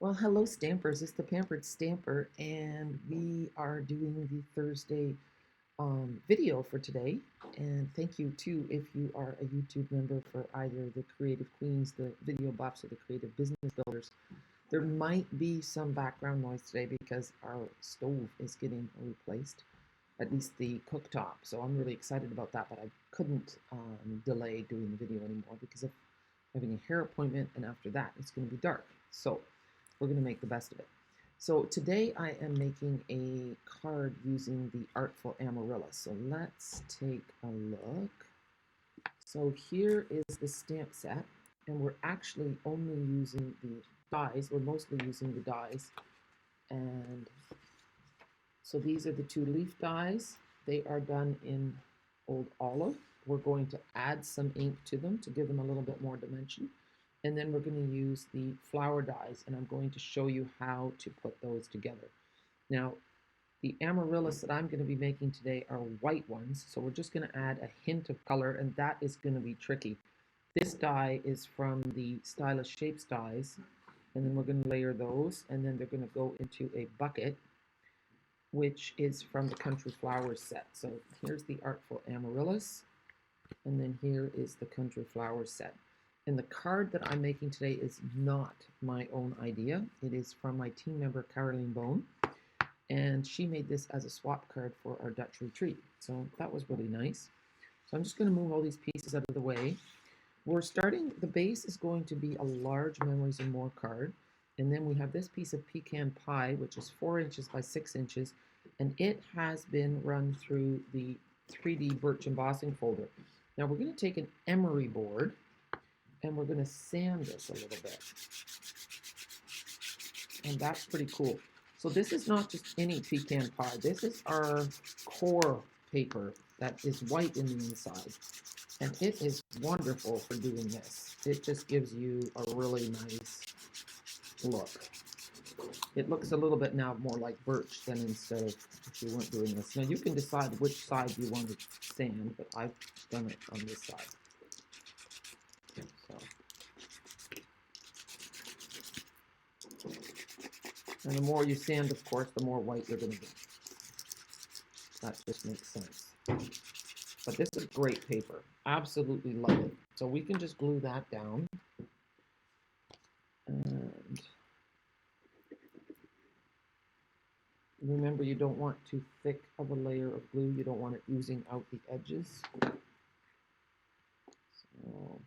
Well, hello, Stampers. It's the Pampered Stamper, and we are doing the Thursday video for today. And thank you, too, if you are a YouTube member for either the Creative Queens, the Video Bops, or the Creative Business Builders. There might be some background noise today because our stove is getting replaced, at least the cooktop. So I'm really excited about that, but I couldn't delay doing the video anymore because of having a hair appointment, and after that, it's going to be dark. So we're going to make the best of it. So today I am making a card using the Artful Amaryllis. So let's take a look. So here is the stamp set, and we're actually only using the dies. We're mostly using the dies. And so these are the two leaf dies. They are done in Old Olive. We're going to add some ink to them to give them a little bit more dimension. And then we're going to use the flower dies, and I'm going to show you how to put those together. Now, the Amaryllis that I'm going to be making today are white ones, so we're just going to add a hint of color, and that is going to be tricky. This die is from the Stylish Shapes dies, and then we're going to layer those, and then they're going to go into a bucket, which is from the Country Flowers set. So here's the Artful Amaryllis, and then here is the Country Flowers set. And the card that I'm making today is not my own idea. It is from my team member, Caroline Bone. And she made this as a swap card for our Dutch retreat. So that was really nice. So I'm just going to move all these pieces out of the way. We're starting, the base is going to be a large Memories and More card. And then we have this piece of pecan pie, which is 4 inches by 6 inches. And it has been run through the 3D Birch embossing folder. Now we're going to take an emery board, and we're going to sand this a little bit. And that's pretty cool. So this is not just any pecan pie. This is our core paper that is white in the inside. And it is wonderful for doing this. It just gives you a really nice look. It looks a little bit now more like birch than instead of if you weren't doing this. Now you can decide which side you want to sand, but I've done it on this side. So. And the more you sand, of course, the more white you're going to get. That just makes sense. But this is great paper. Absolutely love it. So we can just glue that down. And remember, you don't want too thick of a layer of glue. You don't want it oozing out the edges. So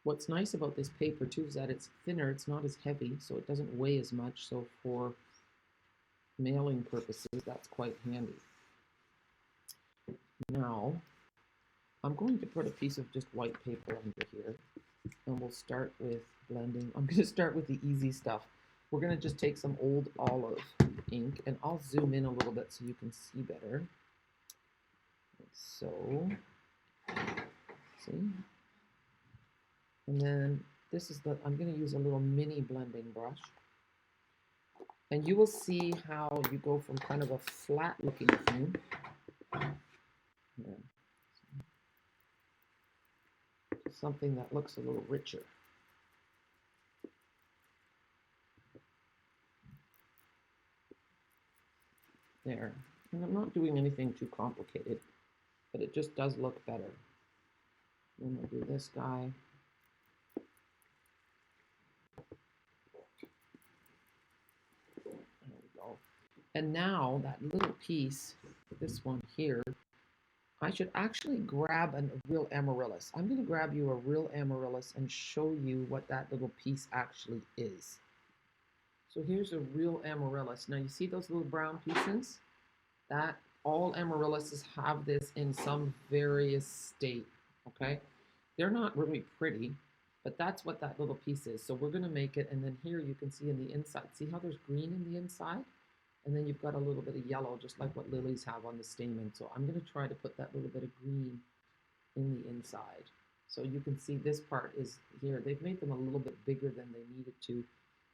what's nice about this paper too is that it's thinner, it's not as heavy, so it doesn't weigh as much. So for mailing purposes, that's quite handy. Now, I'm going to put a piece of just white paper under here, and we'll start with blending. I'm going to start with the easy stuff. We're going to just take some Old Olive ink, and I'll zoom in a little bit so you can see better. So, see? And then this is the, I'm going to use a little mini blending brush. And you will see how you go from kind of a flat looking thing. Yeah, to something that looks a little richer. There. And I'm not doing anything too complicated, but it just does look better. And we'll do this guy. And now that little piece, this one here, I should actually grab a real Amaryllis. I'm going to grab you a real Amaryllis and show you what that little piece actually is. So here's a real Amaryllis. Now you see those little brown pieces? That all Amaryllises have this in some various state, okay? They're not really pretty, but that's what that little piece is. So we're going to make it, and then here you can see in the inside. See how there's green in the inside? And then you've got a little bit of yellow, just like what lilies have on the stamen. So I'm going to try to put that little bit of green in the inside. So you can see this part is here. They've made them a little bit bigger than they needed to,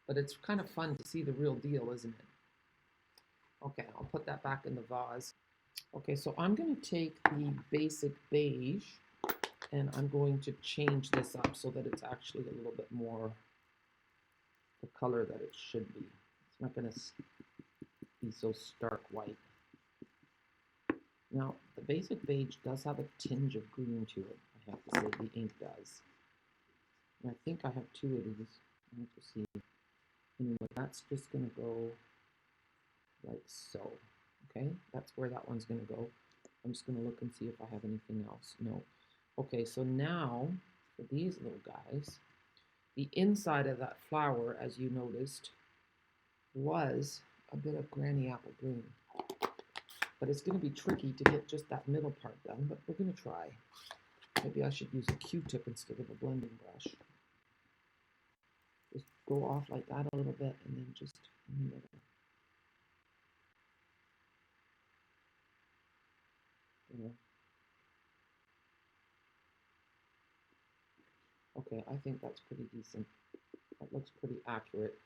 but it's kind of fun to see the real deal, isn't it? Okay, I'll put that back in the vase. Okay, so I'm going to take the basic beige, and I'm going to change this up so that it's actually a little bit more the color that it should be. It's not going to be so stark white. Now, the basic beige does have a tinge of green to it, I have to say, the ink does. And I think I have two of these. I have to see. Anyway, that's just going to go like so. Okay, that's where that one's going to go. I'm just going to look and see if I have anything else. No. Okay, so now for these little guys, the inside of that flower, as you noticed, was a bit of granny apple green. But it's going to be tricky to get just that middle part done, but we're going to try. Maybe I should use a Q-tip instead of a blending brush. Just go off like that a little bit and then just in the middle. There. Okay, I think that's pretty decent. That looks pretty accurate.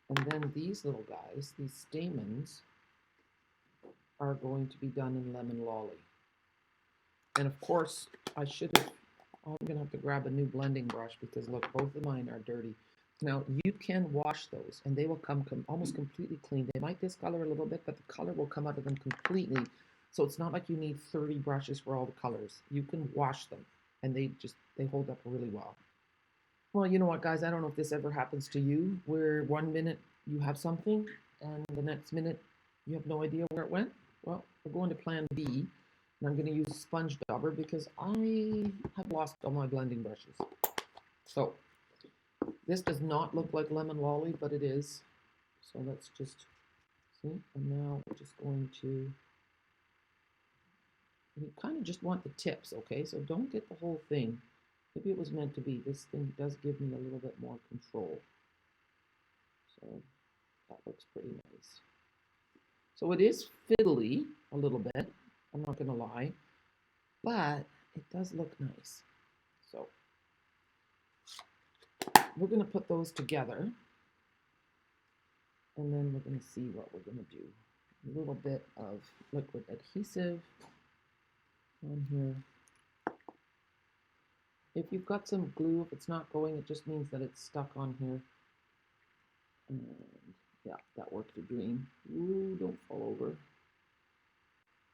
And then these little guys, these stamens, are going to be done in Lemon Lolly. And of course, I'm going to have to grab a new blending brush because look, both of mine are dirty. Now, you can wash those and they will come almost completely clean. They might discolor a little bit, but the color will come out of them completely. So it's not like you need 30 brushes for all the colors. You can wash them and they hold up really well. Well, you know what, guys, I don't know if this ever happens to you, where one minute you have something and the next minute you have no idea where it went. Well, we're going to plan B, and I'm going to use a sponge dauber because I have lost all my blending brushes. So this does not look like Lemon Lolly, but it is. So let's just see. And now we're just going to, you kind of just want the tips, okay? So don't get the whole thing. Maybe it was meant to be. This thing does give me a little bit more control. So that looks pretty nice. So it is fiddly a little bit, I'm not going to lie, but it does look nice. So we're going to put those together, and then we're going to see what we're going to do. A little bit of liquid adhesive on here. If you've got some glue, if it's not going, it just means that it's stuck on here. And yeah, that worked a dream. Ooh, don't fall over.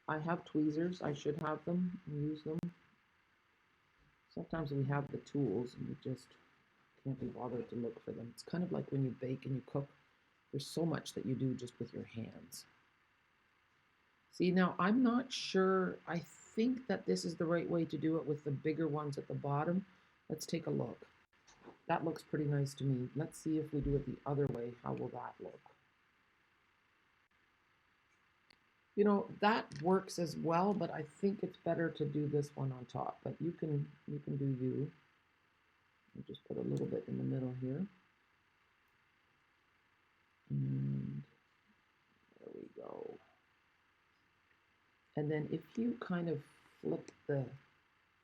I have tweezers. I should have them and use them. Sometimes we have the tools and we just can't be bothered to look for them. It's kind of like when you bake and you cook. There's so much that you do just with your hands. See, now I'm not sure. I think that this is the right way to do it with the bigger ones at the bottom. Let's take a look. That looks pretty nice to me. Let's see if we do it the other way. How will that look? You know, that works as well, but I think it's better to do this one on top. But you can do you. I'll just put a little bit in the middle here. And there we go. And then if you kind of flip the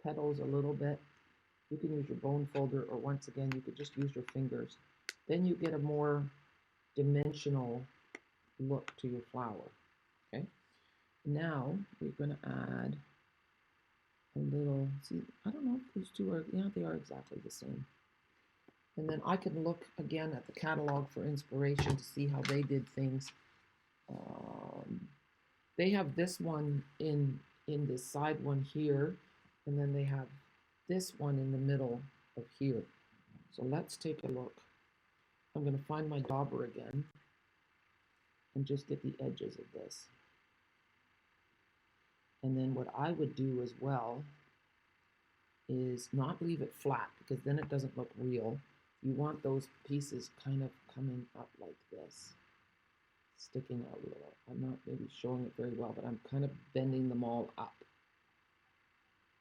petals a little bit, you can use your bone folder, or once again, you could just use your fingers. Then you get a more dimensional look to your flower, okay? Now we're going to add a little, see, I don't know if those two are, yeah, they are exactly the same. And then I can look again at the catalog for inspiration to see how they did things. They have this one in this side one here, and then they have this one in the middle of here. So let's take a look. I'm going to find my dauber again and just get the edges of this. And then what I would do as well is not leave it flat, because then it doesn't look real. You want those pieces kind of coming up like this, sticking out a little. I'm not maybe showing it very well, but I'm kind of bending them all up,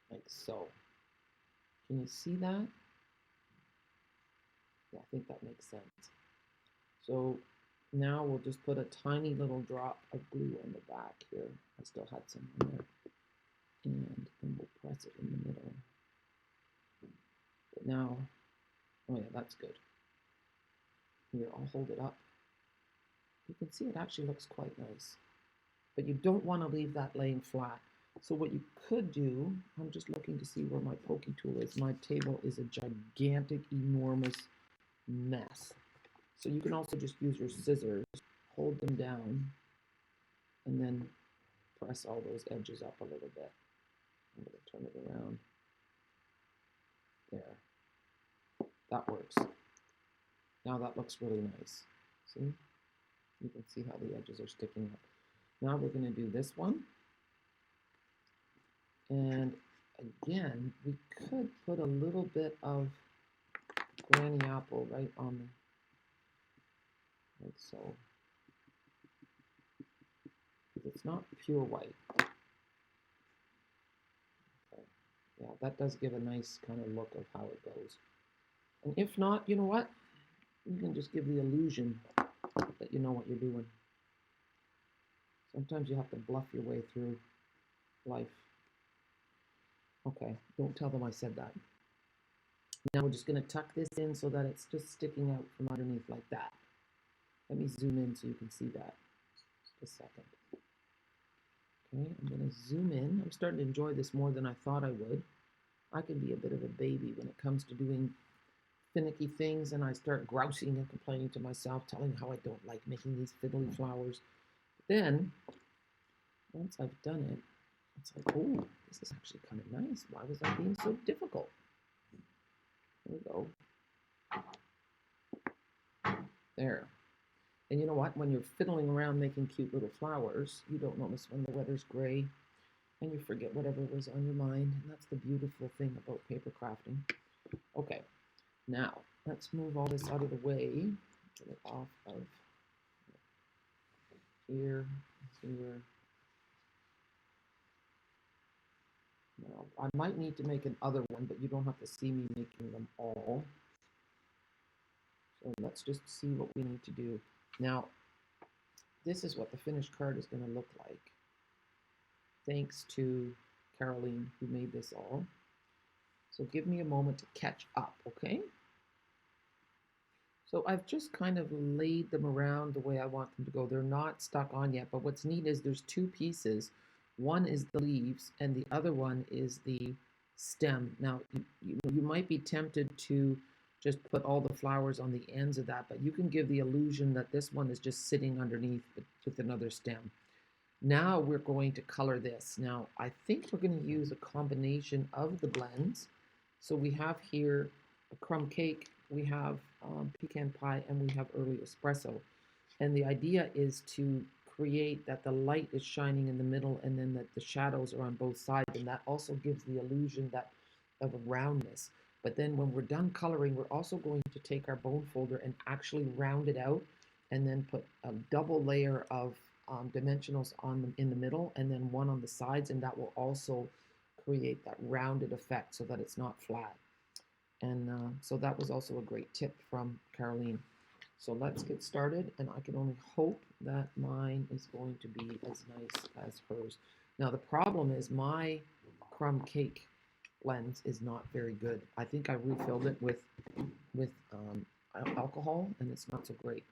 like so. Can you see that? Yeah, I think that makes sense. So now we'll just put a tiny little drop of glue on the back here. I still had some in there. And then we'll press it in the middle. But now, oh yeah, that's good. Here, I'll hold it up. You can see it actually looks quite nice. But you don't want to leave that laying flat. So what you could do, I'm just looking to see where my pokey tool is. My table is a gigantic, enormous mess. So you can also just use your scissors, hold them down, and then press all those edges up a little bit. I'm going to turn it around. There. That works. Now that looks really nice. See? You can see how the edges are sticking up. Now we're going to do this one. And again, we could put a little bit of Granny Apple right on the, like so. It's not pure white. Okay. Yeah, that does give a nice kind of look of how it goes. And if not, you know what? You can just give the illusion that you know what you're doing. Sometimes you have to bluff your way through life. Okay, don't tell them I said that. Now we're just going to tuck this in so that it's just sticking out from underneath like that. Let me zoom in so you can see that. Just a second. Okay, I'm going to zoom in. I'm starting to enjoy this more than I thought I would. I can be a bit of a baby when it comes to doing finicky things, and I start grousing and complaining to myself, telling how I don't like making these fiddly flowers. But then, once I've done it, it's like, oh, this is actually kind of nice. Why was I being so difficult? There we go. There. And you know what? When you're fiddling around making cute little flowers, you don't notice when the weather's gray, and you forget whatever was on your mind. And that's the beautiful thing about paper crafting. Okay, now let's move all this out of the way. Get it off of here, here. Now, I might need to make another one, but you don't have to see me making them all. So let's just see what we need to do. Now, this is what the finished card is going to look like. Thanks to Caroline, who made this all. So give me a moment to catch up, okay? So I've just kind of laid them around the way I want them to go. They're not stuck on yet, but what's neat is there's two pieces. One is the leaves, and the other one is the stem. Now, you might be tempted to just put all the flowers on the ends of that, but you can give the illusion that this one is just sitting underneath with another stem. Now we're going to color this. Now, I think we're going to use a combination of the blends. So we have here a crumb cake, we have pecan pie, and we have early espresso. And the idea is to create that the light is shining in the middle and then that the shadows are on both sides. And that also gives the illusion that of a roundness. But then when we're done coloring, we're also going to take our bone folder and actually round it out and then put a double layer of dimensionals in the middle and then one on the sides, and that will also create that rounded effect so that it's not flat. And so that was also a great tip from Caroline. So let's get started, and I can only hope that mine is going to be as nice as hers. Now the problem is my crumb cake blend is not very good. I think I refilled it with alcohol, and it's not so great.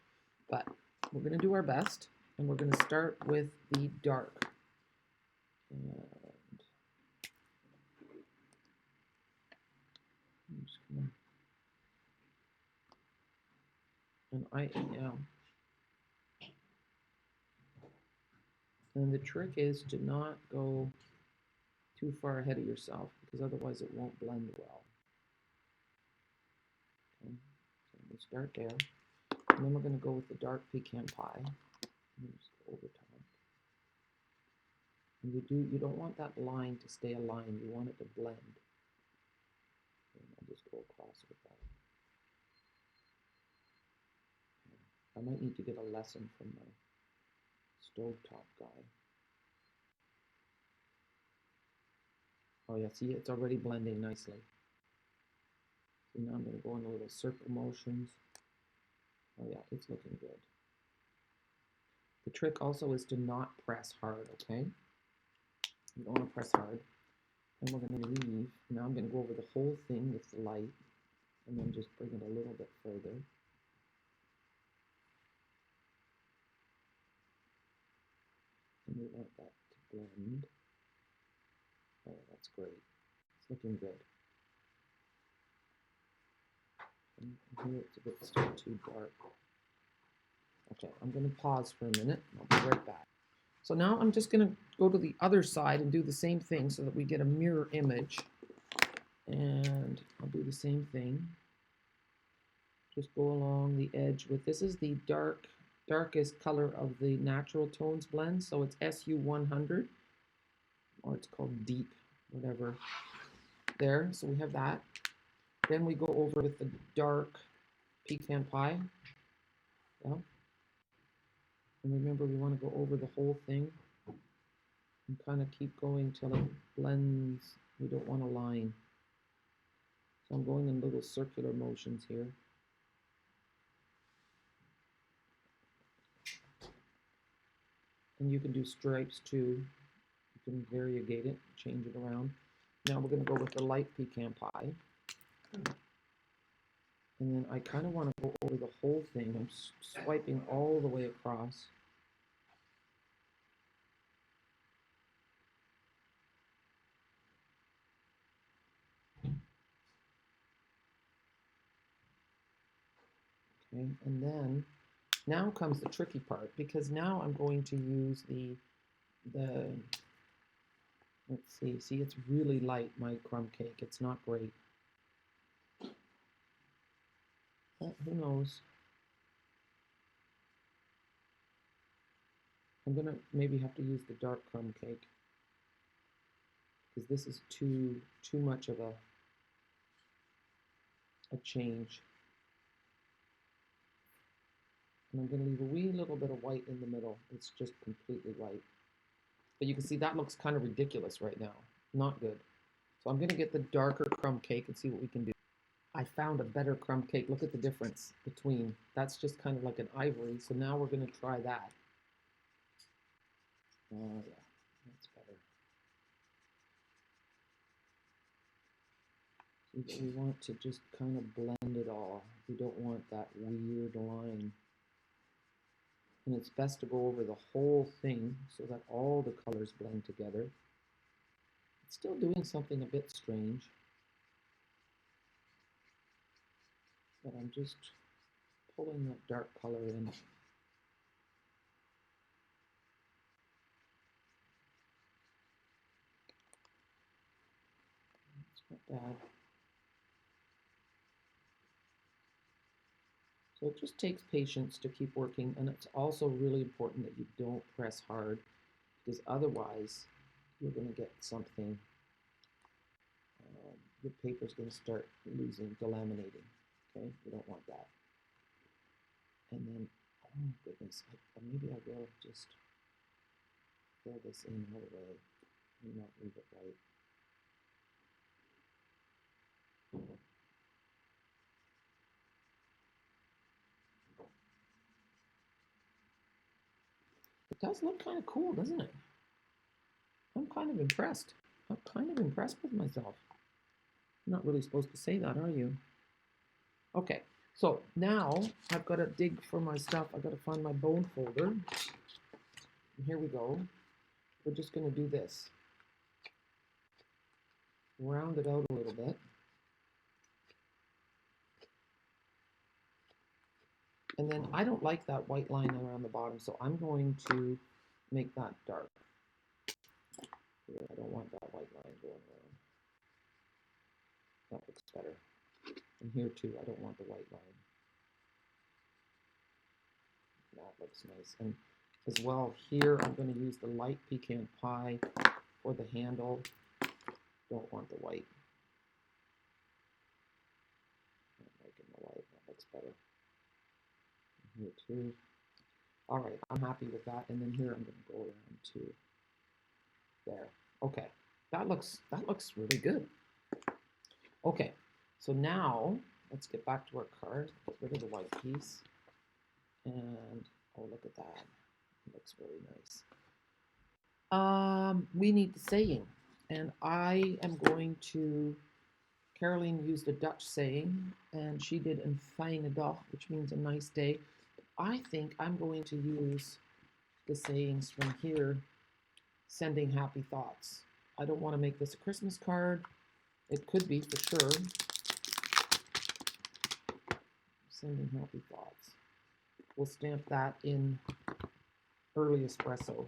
But we're going to do our best, and we're going to start with the dark. And I'm just gonna, and I am. And the trick is to not go too far ahead of yourself, because otherwise it won't blend well. Okay, so we start there, and then we're going to go with the dark pecan pie. And just go over top. And you don't want that line to stay a line. You want it to blend. And I'll just go across with that. I might need to get a lesson from my stovetop guy. Oh yeah, see, it's already blending nicely. So now I'm going to go in a little circle motions. Oh yeah, it's looking good. The trick also is to not press hard, okay? You don't want to press hard. And we're going to leave. Now I'm going to go over the whole thing with the light and then just bring it a little bit further. And we want that to blend. Oh, that's great. It's looking good. And here it's a bit still too dark. Okay, I'm going to pause for a minute. I'll be right back. So now I'm just going to go to the other side and do the same thing so that we get a mirror image. And I'll do the same thing. Just go along the edge with, this is the darkest color of the natural tones blend. So it's SU100, or it's called deep, whatever. There, so we have that. Then we go over with the dark pecan pie. Yeah. And remember, we want to go over the whole thing and kind of keep going till it blends. We don't want a line. So I'm going in little circular motions here. And you can do stripes too. You can variegate it, change it around. Now we're going to go with the light pecan pie. And then I kind of want to go over the whole thing. I'm swiping all the way across. Okay, and then now comes the tricky part, because now I'm going to use the let's see, it's really light, my crumb cake. It's not great. But who knows? I'm gonna maybe have to use the dark crumb cake, because this is too much of a change. And I'm going to leave a wee little bit of white in the middle. It's just completely white. But you can see that looks kind of ridiculous right now. Not good. So I'm going to get the darker crumb cake and see what we can do. I found a better crumb cake. Look at the difference between. That's just kind of like an ivory. So now we're going to try that. Oh, yeah. That's better. We want to just kind of blend it all. We don't want that weird line. And it's best to go over the whole thing so that all the colors blend together. It's still doing something a bit strange, but I'm just pulling that dark color in. It's not bad. So it just takes patience to keep working, and it's also really important that you don't press hard, because otherwise you're going to get something, your paper's going to start losing, delaminating, okay? You don't want that. And then, oh goodness, maybe I will just fill this in all the way and not leave it white. It does look kind of cool, doesn't it? I'm kind of impressed. I'm kind of impressed with myself. You're not really supposed to say that, are you? Okay, so now I've got to dig for my stuff. I've got to find my bone folder. And here we go. We're just going to do this. Round it out a little bit. And then I don't like that white line around the bottom, so I'm going to make that dark. Here, I don't want that white line going around. That looks better. And here too, I don't want the white line. That looks nice. And as well, here I'm going to use the light pecan pie for the handle. Don't want the white. Not liking the white. That looks better. And here too. All right, I'm happy with that. And then here I'm going to go around to there. Okay, that looks really good. Okay, so now let's get back to our card. Get rid of the white piece. And oh, look at that. It looks really nice. We need the saying. And I am going to, Caroline used a Dutch saying, and she did een fijne dag, which means a nice day. I think I'm going to use the sayings from here, sending happy thoughts. I don't want to make this a Christmas card. It could be for sure. Sending happy thoughts. we'll stamp that in Early Espresso.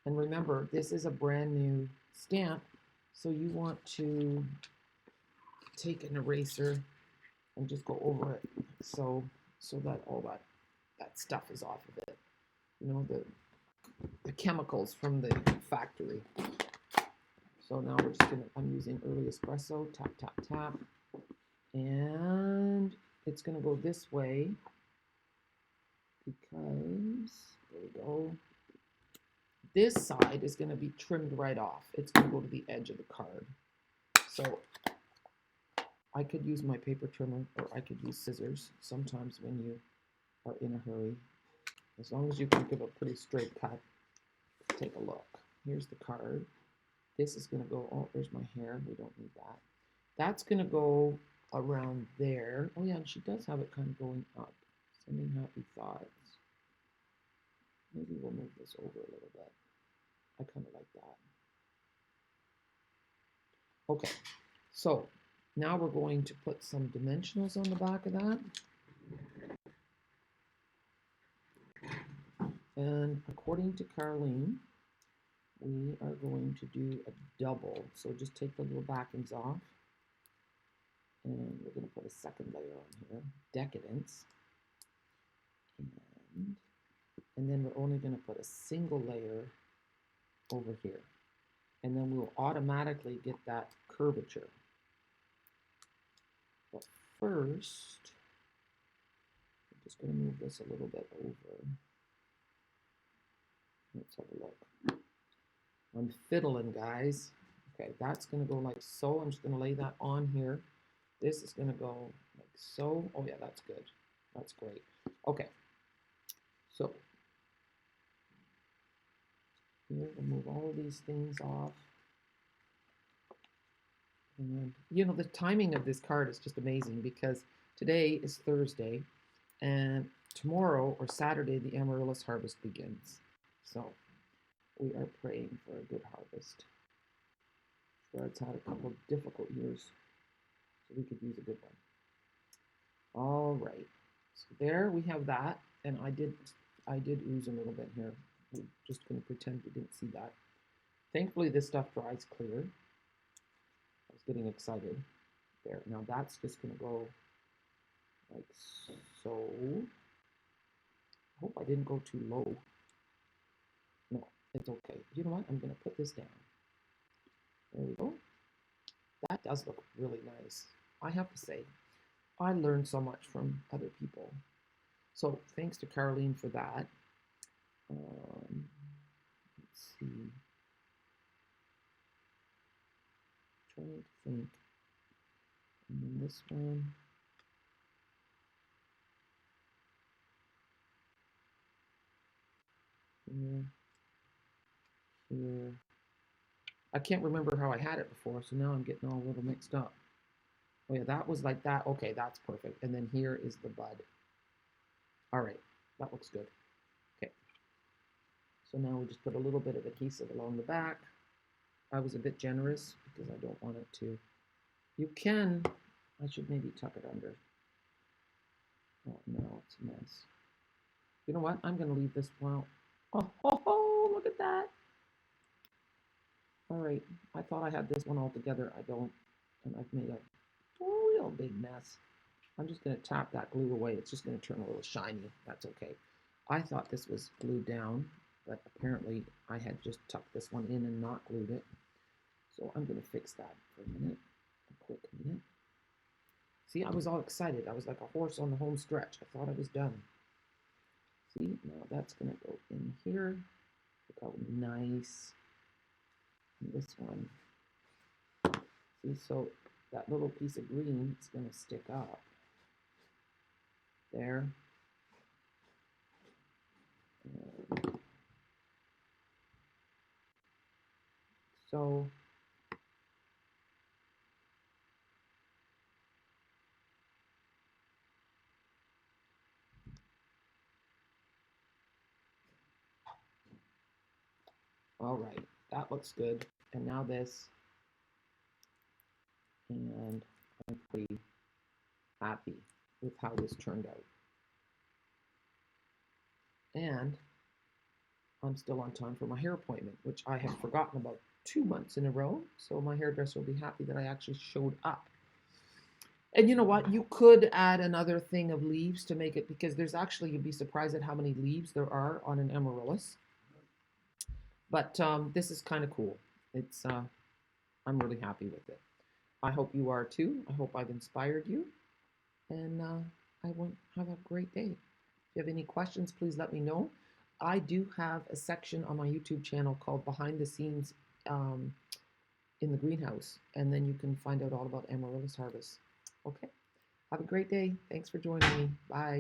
And remember, this is a brand new stamp, so you want to take an eraser and just go over it so that all that stuff is off of it. You know, the chemicals from the factory. So now we're just I'm using Early Espresso, tap, tap, tap. And it's gonna go this way because, there we go. This side is gonna be trimmed right off. It's gonna go to the edge of the card. So I could use my paper trimmer or I could use scissors sometimes when you are in a hurry. As long as you can give a pretty straight cut. Take a look. Here's the card. This is going to go, oh, there's my hair. We don't need that. That's going to go around there. Oh, yeah, and she does have it kind of going up. Sending happy thoughts. Maybe we'll move this over a little bit. I kind of like that. Okay, so now we're going to put some dimensionals on the back of that. And according to Carlene, we are going to do a double. So just take the little backings off. And we're going to put a second layer on here, Decadence. And then we're only going to put a single layer over here. And then we'll automatically get that curvature. But first, I'm just going to move this a little bit over. Let's have a look. I'm fiddling, guys. Okay, that's going to go like so. I'm just going to lay that on here. This is going to go like so. Oh, yeah, that's good. That's great. Okay, so here, we'll move all of these things off. And, you know, the timing of this card is just amazing because today is Thursday, and tomorrow or Saturday, the Amaryllis harvest begins. So we are praying for a good harvest. Gerard's had a couple of difficult years, so we could use a good one. All right, so there we have that, and I did ooze a little bit here. We're just going to pretend we didn't see that. Thankfully, this stuff dries clear. I was getting excited there. Now that's just going to go like so. I hope I didn't go too low. No, it's okay. You know what? I'm going to put this down. There we go. That does look really nice. I have to say, I learned so much from other people. So thanks to Caroline for that. Let's see. Trying to think. And then this one. Here. I can't remember how I had it before, so now I'm getting all a little mixed up. Oh yeah, that was like that. Okay, that's perfect. And then here is the bud. All right, that looks good. Okay. So now we just put a little bit of adhesive along the back. I was a bit generous because I don't want it to. You can, I should maybe tuck it under. Oh no, it's a mess. You know what? I'm going to leave this one out. Oh, look at that. All right, I thought I had this one all together. I don't, and I've made a real big mess. I'm just going to tap that glue away. It's just going to turn a little shiny. That's okay. I thought this was glued down, but apparently I had just tucked this one in and not glued it. So I'm going to fix that for a minute, a quick minute. See, I was all excited. I was like a horse on the home stretch. I thought I was done. See, now that's going to go in here. Look how nice. And this one. See, so that little piece of green is going to stick up. There. And so all right, that looks good. And now this, and I'm pretty happy with how this turned out. And I'm still on time for my hair appointment, which I have forgotten about 2 months in a row. So my hairdresser will be happy that I actually showed up. And you know what? You could add another thing of leaves to make it, because there's actually, you'd be surprised at how many leaves there are on an amaryllis. But this is kind of cool. It's I'm really happy with it. I hope you are too. I hope I've inspired you. And I want have a great day. If you have any questions, please let me know. I do have a section on my YouTube channel called Behind the Scenes um, in the Greenhouse, and then you can find out all about amaryllis harvest. Okay, have a great day. Thanks for joining me. Bye.